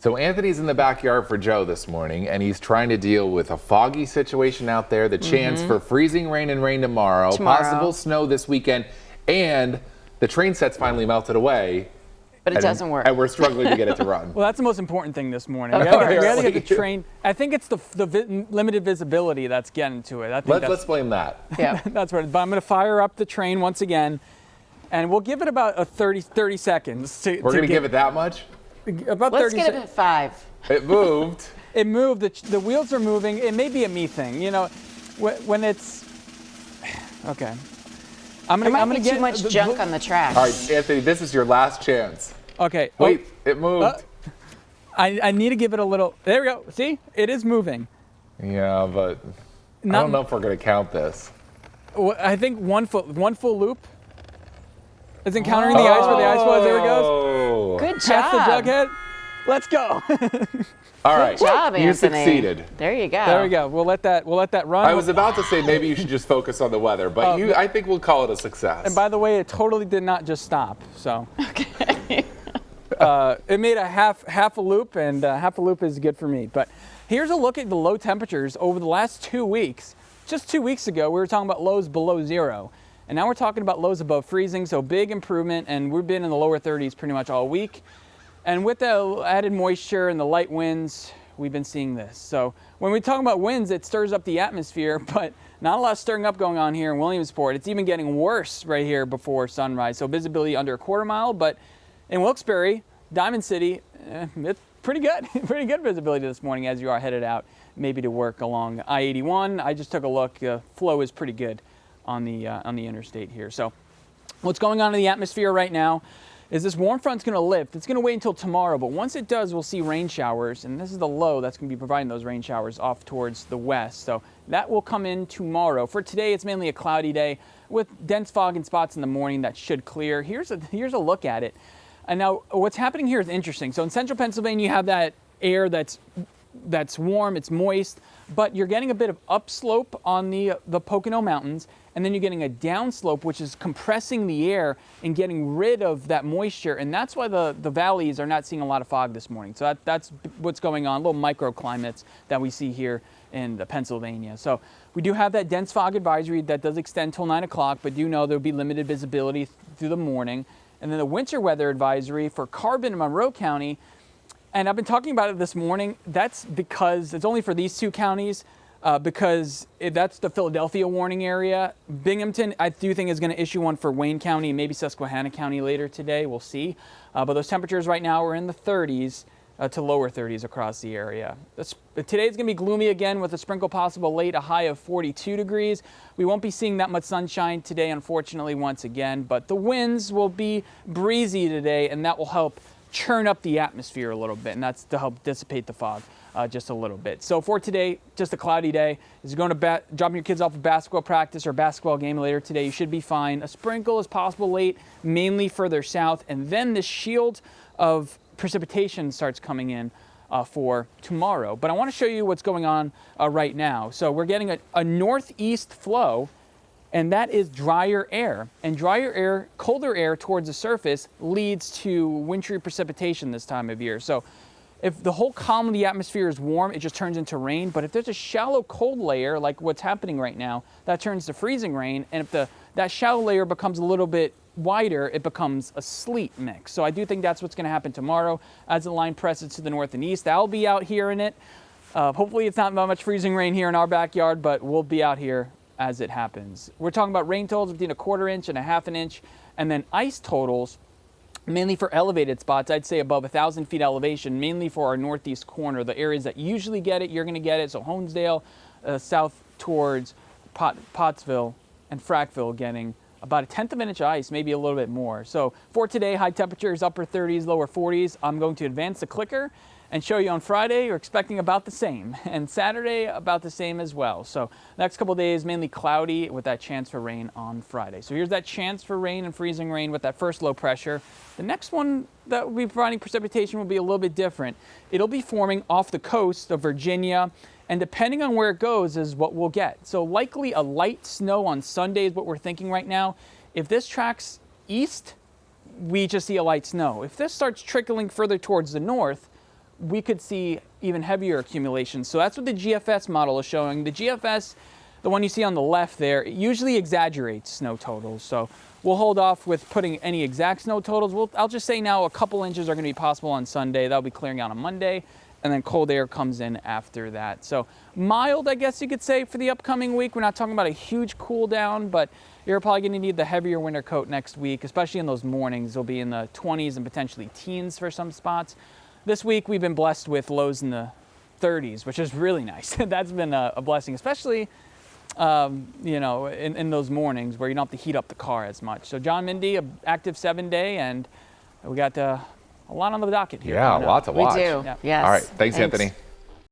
So Anthony's in the backyard for Joe this morning, and he's trying to deal with a foggy situation out there, the chance for freezing rain and rain tomorrow, possible snow this weekend, and the train set's finally melted away. But it doesn't work. And we're struggling to get it to run. Well, that's the most important thing this morning. We gotta get the train. I think it's the limited visibility that's getting to it. I think Let's blame that. Yeah. that's right. But I'm going to fire up the train once again, and we'll give it about a 30 seconds. We're going to give it that much? About Let's 30 get it at 5. It moved. It moved. The wheels are moving. It may be a me thing. You know, when it's okay. There might be too much junk on the track. All right, Anthony, this is your last chance. Okay. Wait, it moved. I need to give it a little. There we go. See, it is moving. Yeah, but I don't know if we're going to count this. I think one full loop is encountering the ice where the ice was. There it goes. Good Past the job. jughead. Let's go. All right. Good job, Anthony. You succeeded. There you go. There we go. We'll let that run. I was about to say maybe you should just focus on the weather, but I think we'll call it a success. And by the way, it totally did not just stop. So. Okay. It made a half a loop, and half a loop is good for me. But here's a look at the low temperatures over the last 2 weeks. Just 2 weeks ago, we were talking about lows below 0. And now we're talking about lows above freezing, so big improvement. And we've been in the lower 30s pretty much all week. And with the added moisture and the light winds, we've been seeing this. So when we talk about winds, it stirs up the atmosphere, but not a lot of stirring up going on here in Williamsport. It's even getting worse right here before sunrise. So visibility under a quarter mile, but in Wilkes-Barre, Diamond City, it's pretty good. Pretty good visibility this morning as you are headed out, maybe to work along I-81. I just took a look. Flow is pretty good on the interstate here. So what's going on in the atmosphere right now is this warm front's going to lift. It's going to wait until tomorrow, but once it does, we'll see rain showers, and this is the low that's going to be providing those rain showers off towards the west. So that will come in tomorrow. For today, it's mainly a cloudy day with dense fog and spots in the morning that should clear. Here's a look at it. And now what's happening here is interesting. So in central Pennsylvania, you have that air that's warm, it's moist, but you're getting a bit of upslope on the Pocono Mountains, and then you're getting a downslope, which is compressing the air and getting rid of that moisture. And that's why the valleys are not seeing a lot of fog this morning. So that's what's going on, little microclimates that we see here in Pennsylvania. So we do have that dense fog advisory that does extend till 9 o'clock, but do know there'll be limited visibility through the morning. And then the winter weather advisory for Carbon and Monroe County. And I've been talking about it this morning. That's because it's only for these two counties because that's the Philadelphia warning area. Binghamton, I do think, is going to issue one for Wayne County and maybe Susquehanna County later today. We'll see. But those temperatures right now are in the 30s to lower 30s across the area. Today's going to be gloomy again with a sprinkle possible late, a high of 42 degrees. We won't be seeing that much sunshine today, unfortunately, once again, but the winds will be breezy today, and that will help churn up the atmosphere a little bit, and that's to help dissipate the fog just a little bit. So for today, just a cloudy day. As you're going to dropping your kids off at basketball practice or basketball game later today, you should be fine. A sprinkle is possible late, mainly further south, and then this shield of precipitation starts coming in for tomorrow. But I want to show you what's going on right now. So we're getting a northeast flow, and that is drier air. And drier air, colder air towards the surface leads to wintry precipitation this time of year. So if the whole column of the atmosphere is warm, it just turns into rain. But if there's a shallow cold layer, like what's happening right now, that turns to freezing rain. And if that shallow layer becomes a little bit wider, it becomes a sleet mix. So I do think that's what's going to happen tomorrow as the line presses to the north and east. I'll be out here in it. Hopefully it's not much freezing rain here in our backyard, but we'll be out here as it happens. We're talking about rain totals between a quarter inch and a half an inch, and then ice totals mainly for elevated spots. I'd say above 1,000 feet elevation, mainly for our northeast corner. The areas that usually get it, you're going to get it. So Honesdale, south towards Pottsville and Frackville getting about 1/10 of an inch of ice, maybe a little bit more. So for today, high temperatures, upper 30s, lower 40s. I'm going to advance the clicker and show you on Friday, you're expecting about the same. And Saturday, about the same as well. So next couple days, mainly cloudy with that chance for rain on Friday. So here's that chance for rain and freezing rain with that first low pressure. The next one that will be providing precipitation will be a little bit different. It'll be forming off the coast of Virginia, and depending on where it goes is what we'll get. So likely a light snow on Sunday is what we're thinking right now. If this tracks east, we just see a light snow. If this starts trickling further towards the north, we could see even heavier accumulations. So that's what the GFS model is showing. The GFS, the one you see on the left there, it usually exaggerates snow totals. So we'll hold off with putting any exact snow totals. I'll just say now a couple inches are going to be possible on Sunday. That'll be clearing out on Monday. And then cold air comes in after that. So mild, I guess you could say, for the upcoming week. We're not talking about a huge cool down, but you're probably going to need the heavier winter coat next week, especially in those mornings. They'll be in the 20s and potentially teens for some spots. This week, we've been blessed with lows in the 30s, which is really nice. That's been a blessing, especially in those mornings where you don't have to heat up the car as much. So John, Mindy, an active 7-day, and we got a lot on the docket here. Yeah, a lot to watch. We do. Yeah. Yes. All right. Thanks, Anthony.